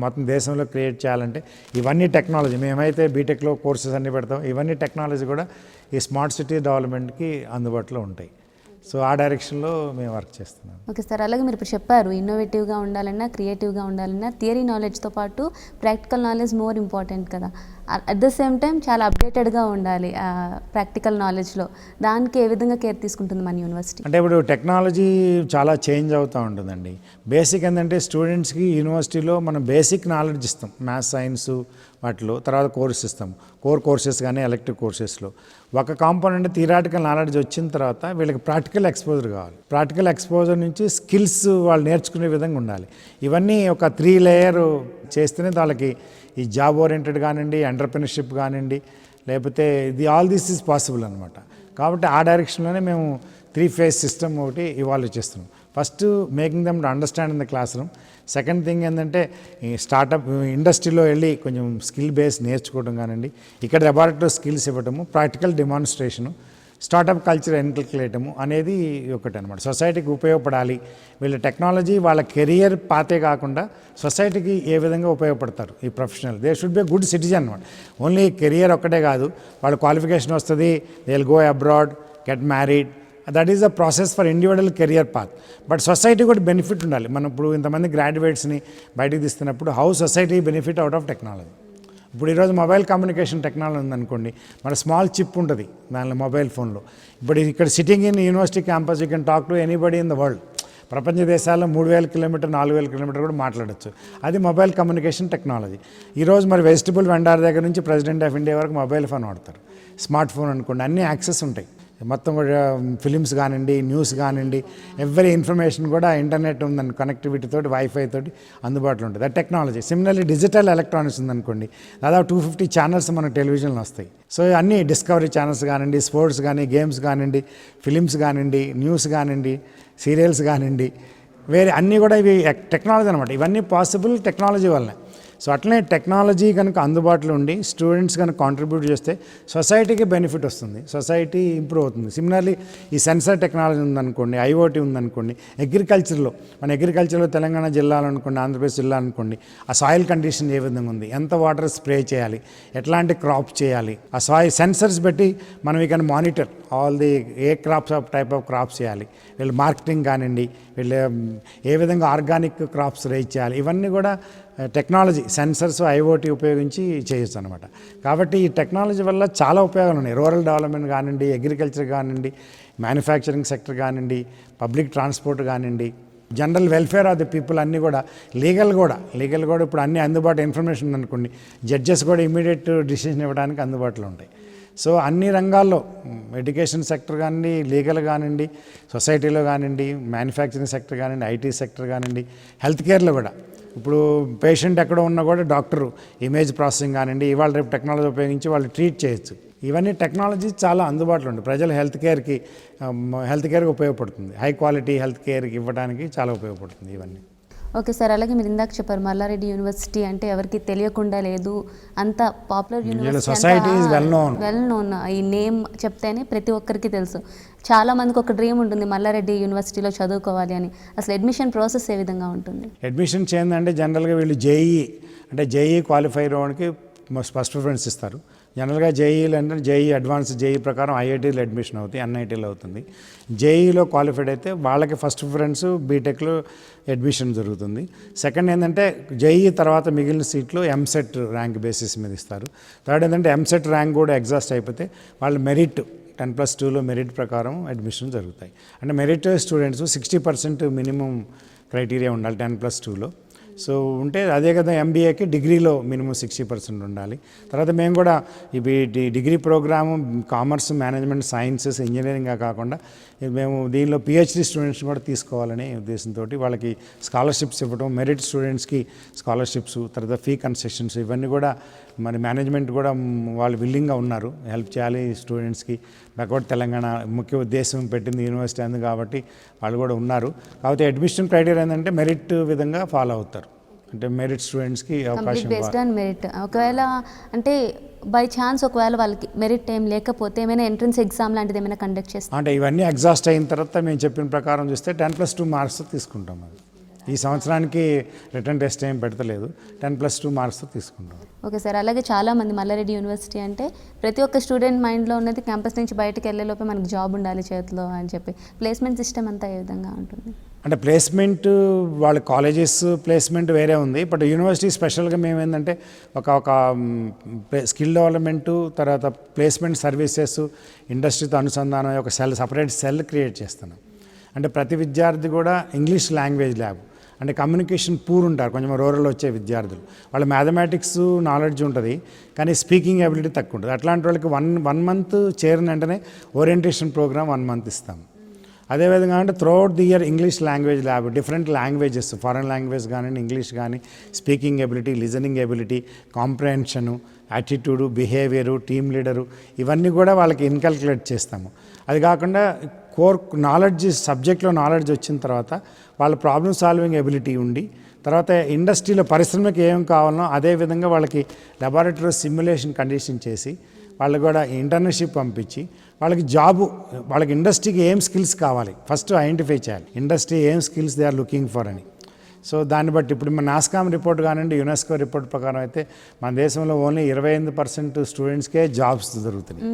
మొత్తం దేశంలో క్రియేట్ చేయాలంటే ఇవన్నీ టెక్నాలజీ, మేమైతే బీటెక్లో కోర్సెస్ అన్నీ పెడతాం, ఇవన్నీ టెక్నాలజీ కూడా ఈ స్మార్ట్ సిటీ డెవలప్మెంట్కి అందుబాటులో ఉంటాయి. సో ఆ డైరెక్షన్లో మేము వర్క్ చేస్తున్నాం. ఓకే సార్, అలాగే మీరు ఇప్పుడు చెప్పారు ఇన్నోవేటివ్గా ఉండాలన్నా, క్రియేటివ్గా ఉండాలన్నా థియరీ నాలెడ్జ్తో పాటు ప్రాక్టికల్ నాలెడ్జ్ మోర్ ఇంపార్టెంట్ కదా. అట్ ద సేమ్ టైం చాలా అప్డేటెడ్గా ఉండాలి ప్రాక్టికల్ నాలెడ్జ్లో. దానికి ఏ విధంగా కేర్ తీసుకుంటుంది మన యూనివర్సిటీ? అంటే ఇప్పుడు టెక్నాలజీ చాలా చేంజ్ అవుతూ ఉంటుందండి. బేసిక్ ఏంటంటే స్టూడెంట్స్కి యూనివర్సిటీలో మనం బేసిక్ నాలెడ్జ్ ఇస్తాం, మ్యాథ్స్, సైన్స్ వాటిలో, తర్వాత కోర్స్ ఇస్తాం, కోర్ కోర్సెస్ కానీ ఎలక్టివ్ కోర్సెస్లో. ఒక కాంపోనెంట్ థియరాటికల్ నాలెడ్జ్ వచ్చిన తర్వాత వీళ్ళకి ప్రాక్టికల్ ఎక్స్పోజర్ కావాలి. ప్రాక్టికల్ ఎక్స్పోజర్ నుంచి స్కిల్స్ వాళ్ళు నేర్చుకునే విధంగా ఉండాలి. ఇవన్నీ ఒక 3 layer చేస్తేనే వాళ్ళకి ఈ జాబ్ ఓరియంటెడ్ కానివ్వండి, ఎంటర్‌ప్రెన్యూర్‌షిప్ కానివ్వండి, లేకపోతే ఆల్ దిస్ ఈజ్ పాసిబుల్ అనమాట. కాబట్టి ఆ డైరెక్షన్లోనే మేము 3 phase సిస్టమ్ ఒకటి ఇవాల్వ్ చేస్తున్నాం. First making them to understand in the class room. Second thing ఏంటంటే ఈ స్టార్టప్ ఇండస్ట్రీలో వెళ్ళి కొంచెం స్కిల్ బేస్ నేర్చుకోవడం కానివ్వండి, ఇక్కడ లెబారెటరీ స్కిల్స్ ఇవ్వటము, ప్రాక్టికల్ డెమాన్స్ట్రేషను, స్టార్టప్ కల్చర్ ఎన్కల్కులేటము అనేది ఒకటి అనమాట. సొసైటీకి ఉపయోగపడాలి. వీళ్ళ టెక్నాలజీ వాళ్ళ కెరియర్ పాతే కాకుండా సొసైటీకి ఏ విధంగా ఉపయోగపడతారు ఈ professional. They should be good citizen అనమాట. ఓన్లీ కెరియర్ ఒక్కటే కాదు, వాళ్ళ క్వాలిఫికేషన్ వస్తుంది, they will go abroad, get married, that is the process for individual career path. But society కూడా బెనిఫిట్ ఉండాలి. మనం ఇప్పుడు ఇంతమంది గ్రాడ్యుయేట్స్ని బయటకు తీస్తున్నప్పుడు how society benefit out of technology. ఇప్పుడు ఈరోజు మొబైల్ కమ్యూనికేషన్ టెక్నాలజీ ఉందనుకోండి, మన స్మాల్ చిప్ ఉంటుంది దానిలో మొబైల్ ఫోన్లో. ఇప్పుడు ఇక్కడ sitting in university campus you can talk to anybody in the world. ప్రపంచ దేశాల్లో 3000 కిలోమీటర్ 4000 కిలోమీటర్ కూడా మాట్లాడచ్చు. అది మొబైల్ కమ్యూనికేషన్ టెక్నాలజీ. ఈరోజు మరి వెజిటబుల్ వెండార్ దగ్గర నుంచి ప్రెసిడెంట్ ఆఫ్ ఇండియా వరకు మొబైల్ ఫోన్ వాడతారు. స్మార్ట్ ఫోన్ అనుకోండి, అన్నీ యాక్సెస్ ఉంటాయి. మొత్తం కూడా ఫిలిమ్స్ కానివ్వండి, న్యూస్ కానివ్వండి, ఎవ్రీ ఇన్ఫర్మేషన్ కూడా ఇంటర్నెట్ ఉందని కనెక్టివిటీ తోటి, వైఫై తోటి అందుబాటులో ఉంటుంది. అది టెక్నాలజీ. సిమిలర్లీ డిజిటల్ ఎలక్ట్రానిక్స్ ఉందనుకోండి, దాదాపు 250 ఛానల్స్ మనకు టెలివిజన్లో వస్తాయి. సో అన్నీ డిస్కవరీ ఛానల్స్ కానివ్వండి, స్పోర్ట్స్ కానీ, గేమ్స్ కానివ్వండి, ఫిలిమ్స్ కానివ్వండి, న్యూస్ కానివ్వండి, సీరియల్స్ కానివ్వండి, వేరే అన్నీ కూడా ఇవి టెక్నాలజీ అనమాట. ఇవన్నీ పాసిబుల్ టెక్నాలజీ వల్లనే. సో అట్లనే టెక్నాలజీ కనుక అందుబాటులో ఉండి స్టూడెంట్స్ కనుక కాంట్రిబ్యూట్ చేస్తే సొసైటీకి బెనిఫిట్ వస్తుంది, సొసైటీ ఇంప్రూవ్ అవుతుంది. సిమిలర్లీ ఈ సెన్సర్ టెక్నాలజీ ఉందనుకోండి, ఐఓటీ ఉందనుకోండి, అగ్రికల్చర్లో మన అగ్రికల్చర్లో తెలంగాణ జిల్లాలో అనుకోండి, ఆంధ్రప్రదేశ్ జిల్లా అనుకోండి, ఆ సాయిల్ కండిషన్ ఏ విధంగా ఉంది, ఎంత వాటర్ స్ప్రే చేయాలి, ఎట్లాంటి క్రాప్ చేయాలి, ఆ సాయిల్ సెన్సర్స్ బట్టి మనం we can monitor all the A crops of type of crops చేయాలి, వీళ్ళు మార్కెటింగ్ కానివ్వండి, వీళ్ళు ఏ విధంగా ఆర్గానిక్ క్రాప్స్ రైజ్ చేయాలి, ఇవన్నీ కూడా టెక్నాలజీ, సెన్సర్స్, ఐఓటీ ఉపయోగించి చేయొచ్చు అనమాట. కాబట్టి ఈ టెక్నాలజీ వల్ల చాలా ఉపయోగాలు ఉన్నాయి. రూరల్ డెవలప్మెంట్ కానివ్వండి, అగ్రికల్చర్ కానివ్వండి, మ్యానుఫ్యాక్చరింగ్ సెక్టర్ కానివ్వండి, పబ్లిక్ ట్రాన్స్పోర్ట్ కానివ్వండి, general welfare of the people అన్నీ కూడా, లీగల్ కూడా ఇప్పుడు అన్నీ అందుబాటు ఇన్ఫర్మేషన్ ఉందనుకోండి, జడ్జెస్ కూడా ఇమీడియట్ డిసిషన్ ఇవ్వడానికి అందుబాటులో ఉంటాయి. సో అన్ని రంగాల్లో ఎడ్యుకేషన్ సెక్టర్ కానివ్వండి, లీగల్ కానివ్వండి, సొసైటీలో కానివ్వండి, మ్యానుఫ్యాక్చరింగ్ సెక్టర్ కానివ్వండి, ఐటీ సెక్టర్ కానివ్వండి, హెల్త్ కేర్లో కూడా. ఇప్పుడు పేషెంట్ ఎక్కడ ఉన్నా కూడా డాక్టరు ఇమేజ్ ప్రాసెసింగ్ కానివ్వండి, ఇవాళ రేపు టెక్నాలజీ ఉపయోగించి వాళ్ళు ట్రీట్ చేయొచ్చు. ఇవన్నీ టెక్నాలజీ చాలా అందుబాటులో ఉంది. ప్రజల హెల్త్ కేర్కి ఉపయోగపడుతుంది. హై క్వాలిటీ హెల్త్ కేర్కి ఇవ్వడానికి చాలా ఉపయోగపడుతుంది ఇవన్నీ. ఓకే సార్, అలాగే మీరు ఇందాక చెప్పారు మల్లారెడ్డి యూనివర్సిటీ అంటే ఎవరికి తెలియకుండా లేదు, అంత పాపులర్ యూనివర్సిటీ, వెల్ నోన్. ఈ నేమ్ చెప్తేనే ప్రతి ఒక్కరికి తెలుసు. చాలా మందికి ఒక డ్రీమ్ ఉంటుంది మల్లారెడ్డి యూనివర్సిటీలో చదువుకోవాలి అని. అసలు అడ్మిషన్ ప్రాసెస్ ఏ విధంగా ఉంటుంది? అడ్మిషన్ చేయండి జనరల్గా వీళ్ళు జేఈ క్వాలిఫై అవ్వడానికి ఫస్ట్ ప్రిఫరెన్స్ ఇస్తారు. జనరల్గా జేఈలు అంటే జేఈ అడ్వాన్స్ జేఈ ప్రకారం ఐఐటీలో అడ్మిషన్ అవుతాయి, ఎన్ఐటీలో అవుతుంది. జేఈలో క్వాలిఫైడ్ అయితే వాళ్ళకి ఫస్ట్ ప్రిఫరెన్స్ బీటెక్లో అడ్మిషన్ జరుగుతుంది. సెకండ్ ఏంటంటే జేఈ తర్వాత మిగిలిన సీట్లు ఎంసెట్ ర్యాంక్ బేసిస్ మీద ఇస్తారు. థర్డ్ ఏంటంటే ఎంసెట్ ర్యాంక్ కూడా ఎగ్జాస్ట్ అయిపోతే వాళ్ళు మెరిట్ 10+2లో మెరిట్ ప్రకారం అడ్మిషన్ జరుగుతాయి. అంటే మెరిట్ స్టూడెంట్స్ 60% మినిమం క్రైటీరియా ఉండాలి 10+2లో. సో ఉంటే అదే కదా ఎంబీఏకి డిగ్రీలో మినిమం 60% ఉండాలి. తర్వాత మేము కూడా ఇవి degree programme commerce, management, sciences, ఇంజనీరింగ్గా కాకుండా మేము దీనిలో పిహెచ్డి స్టూడెంట్స్ కూడా తీసుకోవాలనే ఉద్దేశంతో వాళ్ళకి స్కాలర్షిప్స్ ఇవ్వడం, మెరిట్ స్టూడెంట్స్కి స్కాలర్షిప్స్, తర్వాత ఫీ కన్సెషన్స్ ఇవన్నీ కూడా మరి మేనేజ్మెంట్ కూడా వాళ్ళు విల్లింగ్గా ఉన్నారు హెల్ప్ చేయాలి స్టూడెంట్స్కి. బ్యాక్వర్డ్ తెలంగాణ ముఖ్య ఉద్దేశం పెట్టింది యూనివర్సిటీ అంది కాబట్టి వాళ్ళు కూడా ఉన్నారు. కాకపోతే అడ్మిషన్ క్రైటీరియా ఏంటంటే మెరిట్ విధంగా ఫాలో అవుతారు. అంటే మెరిట్ స్టూడెంట్స్కి అవకాశం బేస్డ్ ఆన్ మెరిట్. ఒకవేళ అంటే బై ఛాన్స్ ఒకవేళ వాళ్ళకి మెరిట్ ఏం లేకపోతే ఏమైనా ఎంట్రన్స్ ఎగ్జామ్ లాంటిది ఏమైనా కండక్ట్ చేస్తాం అంటే ఇవన్నీ ఎగ్జాస్ట్ అయిన తర్వాత మేము చెప్పిన ప్రకారం చూస్తే 10+2 మార్క్స్ తీసుకుంటాం. అది ఈ సంవత్సరానికి రిటర్న్ టెస్ట్ ఏం పెడతలేదు, 10+2 మార్క్స్ తీసుకుంటాం. Okay sir. అలాగే చాలామంది మల్లారెడ్డి యూనివర్సిటీ అంటే ప్రతి ఒక్క స్టూడెంట్ మైండ్లో ఉన్నది క్యాంపస్ నుంచి బయటకు వెళ్ళేలోపే మనకు జాబ్ ఉండాలి చేతిలో అని చెప్పి. ప్లేస్మెంట్ సిస్టమ్ అంతా ఏ విధంగా ఉంటుంది? అంటే ప్లేస్మెంట్ వాళ్ళ కాలేజెస్ ప్లేస్మెంట్ వేరే ఉంది. బట్ యూనివర్సిటీ స్పెషల్గా మేము ఏంటంటే ఒక స్కిల్ డెవలప్మెంటు, తర్వాత ప్లేస్మెంట్ సర్వీసెస్, ఇండస్ట్రీతో అనుసంధానం ఒక సపరేట్ సెల్ క్రియేట్ చేస్తున్నాం. అంటే ప్రతి విద్యార్థి కూడా ఇంగ్లీష్ లాంగ్వేజ్ ల్యాబ్, అంటే కమ్యూనికేషన్ పూర్ ఉంటారు కొంచెం రూరల్ వచ్చే విద్యార్థులు, వాళ్ళ మ్యాథమెటిక్స్ నాలెడ్జ్ ఉంటుంది కానీ స్పీకింగ్ ఎబిలిటీ తక్కువ ఉంటుంది. అట్లాంటి వాళ్ళకి వన్ మంత్ చేరిన వెంటనే ఓరియంటేషన్ ప్రోగ్రామ్ 1 month ఇస్తాము. అదేవిధంగా అంటే throughout the year English language lab, different languages, foreign language కానీ ఇంగ్లీష్ కానీ, speaking ability, listening ability, కాంప్రహెన్షను, attitude, behaviour, team leader, ఇవన్నీ కూడా వాళ్ళకి ఇన్కల్కులేట్ చేస్తాము. అది కాకుండా కోర్ నాలెడ్జ్, సబ్జెక్ట్లో నాలెడ్జ్ వచ్చిన తర్వాత వాళ్ళ ప్రాబ్లమ్ సాల్వింగ్ ఎబిలిటీ ఉండి, తర్వాత ఇండస్ట్రీలో పరిశ్రమకి ఏం కావాలనో అదేవిధంగా వాళ్ళకి లెబారెటరీ సిమ్యులేషన్ కండిషన్ చేసి వాళ్ళకి కూడా ఇంటర్న్షిప్ పంపించి వాళ్ళకి జాబు, వాళ్ళకి ఇండస్ట్రీకి ఏం స్కిల్స్ కావాలి ఫస్ట్ ఐడెంటిఫై చేయాలి, ఇండస్ట్రీ ఏం skills they are looking for అని. సో దాన్ని బట్టి ఇప్పుడు మన నాస్కామ్ రిపోర్ట్ కానివ్వండి, యునెస్కో రిపోర్ట్ ప్రకారం అయితే మన దేశంలో ఓన్లీ 28% స్టూడెంట్స్కే జాబ్స్ దొరుకుతున్నాయి.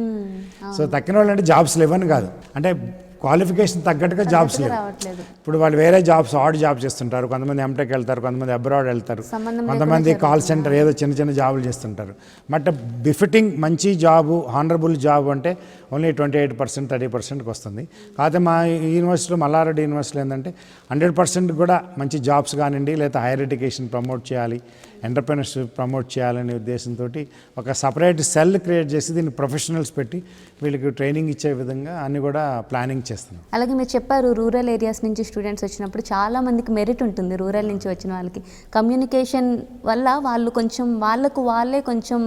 సో తక్కిన వాళ్ళు అంటే జాబ్స్ లేవని కాదు, అంటే క్వాలిఫికేషన్ తగ్గట్టుగా జాబ్స్ లేవు. ఇప్పుడు వాళ్ళు వేరే జాబ్స్, ఆడ్ జాబ్స్ చేస్తుంటారు, కొంతమంది ఎంటెక్ వెళ్తారు, కొంతమంది అబ్రాడ్ వెళ్తారు, కొంతమంది కాల్ సెంటర్ ఏదో చిన్న జాబులు చేస్తుంటారు. బట్ బిఫిటింగ్ మంచి జాబు, హానరబుల్ జాబ్ అంటే ఓన్లీ 28%, 30%కి వస్తుంది. కాకపోతే మా యూనివర్సిటీలో, మల్లారెడ్డి యూనివర్సిటీలో ఏంటంటే 100% కూడా మంచి జాబ్స్ కానివ్వండి, లేదా హైయర్ ఎడ్యుకేషన్ ప్రమోట్ చేయాలి, ఎంటర్ప్రెన్యూర్షిప్ ప్రమోట్ చేయాలనే ఉద్దేశంతో ఒక సపరేట్ సెల్ క్రియేట్ చేసి దీన్ని ప్రొఫెషనల్స్ పెట్టి వీళ్ళకి ట్రైనింగ్ ఇచ్చే విధంగా అన్ని కూడా ప్లానింగ్ చేస్తున్నాం. అలాగే మీరు చెప్పారు రూరల్ ఏరియాస్ నుంచి స్టూడెంట్స్ వచ్చినప్పుడు చాలా మందికి మెరిట్ ఉంటుంది. రూరల్ నుంచి వచ్చిన వాళ్ళకి కమ్యూనికేషన్ వల్ల వాళ్ళు కొంచెం వాళ్ళే కొంచెం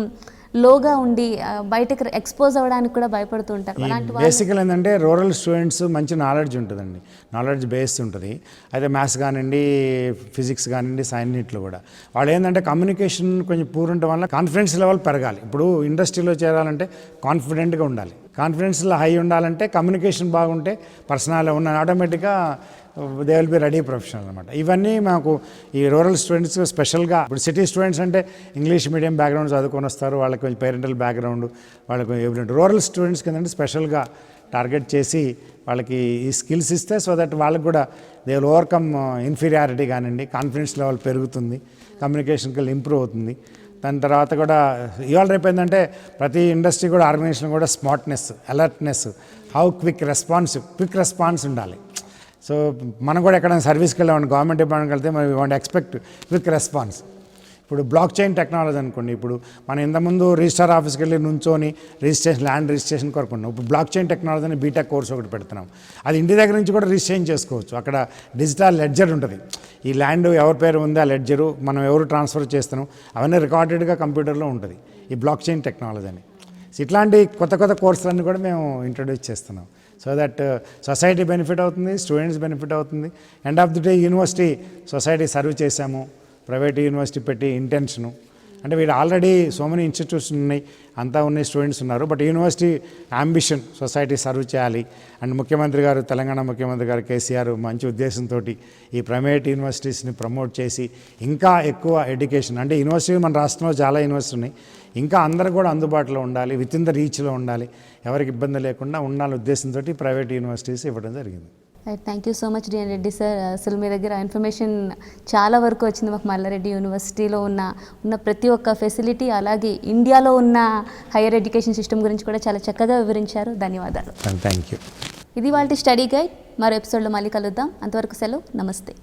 లోగా ఉండి బయటకు ఎక్స్పోజ్ అవ్వడానికి కూడా భయపడుతూ ఉంటారు. అలాంటి బేసికల్ ఏంటంటే రూరల్ స్టూడెంట్స్ మంచి నాలెడ్జ్ ఉంటుందండి, నాలెడ్జ్ బేస్ ఉంటుంది. అయితే మ్యాథ్స్ కానివ్వండి, ఫిజిక్స్ కానివ్వండి, సైన్స్లో కూడా వాళ్ళు ఏంటంటే కమ్యూనికేషన్ కొంచెం పూర్ ఉండటం వల్ల కాన్ఫిడెన్స్ లెవెల్ పెరగాలి. ఇప్పుడు ఇండస్ట్రీలో చేరాలంటే కాన్ఫిడెంట్గా ఉండాలి, కాన్ఫిడెన్స్లో హై ఉండాలంటే కమ్యూనికేషన్ బాగుంటే పర్సనల్ ఉన్న ఆటోమేటిక్గా they will be ready professional అనమాట. ఇవన్నీ మాకు ఈ రూరల్ స్టూడెంట్స్ స్పెషల్గా, ఇప్పుడు సిటీ స్టూడెంట్స్ అంటే ఇంగ్లీష్ మీడియం బ్యాక్గ్రౌండ్ చదువుకొని వస్తారు, వాళ్ళకి కొంచెం పేరెంటల్ బ్యాక్గ్రౌండ్, వాళ్ళకి ఎవిడెంట్. రూరల్ స్టూడెంట్స్ కింద స్పెషల్గా టార్గెట్ చేసి వాళ్ళకి ఈ స్కిల్స్ ఇస్తే సో దట్ వాళ్ళకి కూడా దే విల్ ఓవర్కమ్ ఇన్ఫీరియారిటీ కానివ్వండి, కాన్ఫిడెన్స్ లెవెల్ పెరుగుతుంది, కమ్యూనికేషన్ స్కిల్ ఇంప్రూవ్ అవుతుంది. దాని తర్వాత కూడా ఇవాళ రేపు ఏంటంటే ప్రతి ఇండస్ట్రీ కూడా ఆర్గనైజేషన్ కూడా smartness, alertness, how quick response ఉండాలి. సో మనం కూడా ఎక్కడైనా సర్వీస్కి వెళ్ళామండి, గవర్నమెంట్ డిపార్ట్మెంట్కి వెళ్తే మనం వాంట్ ఎక్స్పెక్ట్ క్విక్ రెస్పాన్స్. ఇప్పుడు బ్లాక్ చైన్ టెక్నాలజీ అనుకోండి, ఇప్పుడు మనం ఇంతకుముందు రిజిస్టర్ ఆఫీస్కి వెళ్ళి నుంచొని ల్యాండ్ రిజిస్ట్రేషన్ కొనుక్కున్నాం. ఇప్పుడు బ్లాక్ చైన్ టెక్నాలజీ అని బీటెక్ కోర్స్ ఒకటి పెడుతున్నాం. అది ఇంటి దగ్గర నుంచి కూడా రిజిస్ట్రేషన్ చేసుకోవచ్చు. అక్కడ డిజిటల్ లెడ్జర్ ఉంటుంది, ఈ ల్యాండ్ ఎవరి పేరు ఉంది ఆ లెడ్జరు, మనం ఎవరు ట్రాన్స్ఫర్ చేస్తున్నాం అవన్నీ రికార్డెడ్గా కంప్యూటర్లో ఉంటుంది ఈ బ్లాక్ చైన్ టెక్నాలజీ అని. ఇట్లాంటి కొత్త కోర్సులన్నీ కూడా మేము ఇంట్రడ్యూస్ చేస్తున్నాం. సో దట్ సొసైటీ బెనిఫిట్ అవుతుంది, స్టూడెంట్స్ బెనిఫిట్ అవుతుంది. End of the day university society serve చేశాము, ప్రైవేట్ యూనివర్సిటీ పెట్టి ఇంటెన్షను, అంటే వీళ్ళు ఆల్రెడీ సో మెనీ ఇన్స్టిట్యూట్స్ ఉన్నాయి, అంతా ఉన్నాయి, స్టూడెంట్స్ ఉన్నారు. But university ambition society serve చేయాలి. అండ్ ముఖ్యమంత్రి గారు, తెలంగాణ ముఖ్యమంత్రి గారు కేసీఆర్ మంచి ఉద్దేశంతో ఈ ప్రైవేట్ యూనివర్సిటీస్ని ప్రమోట్ చేసి ఇంకా ఎక్కువ ఎడ్యుకేషన్, అంటే యూనివర్సిటీ మన రాష్ట్రంలో చాలా యూనివర్సిటీ ఉన్నాయి, ఇంకా అందరూ కూడా అందుబాటులో ఉండాలి, విత్ ఇన్ ద రీచ్లో ఉండాలి, ఎవరికి ఇబ్బంది లేకుండా ఉండాలనే ఉద్దేశంతో ప్రైవేట్ యూనివర్సిటీస్ ఇవ్వడం జరిగింది. Thank you so much DN Reddy sir. అసలు మీ దగ్గర ఇన్ఫర్మేషన్ చాలా వరకు వచ్చింది మాకు. మల్లారెడ్డి యూనివర్సిటీలో ఉన్న ప్రతి ఒక్క ఫెసిలిటీ, అలాగే ఇండియాలో ఉన్న హైయర్ ఎడ్యుకేషన్ సిస్టమ్ గురించి కూడా చాలా చక్కగా వివరించారు. ధన్యవాదాలు. Thank you. ఇది వాళ్ళ స్టడీ గైడ్. మరో ఎపిసోడ్లో మళ్ళీ కలుద్దాం. అంతవరకు సెలవు. నమస్తే.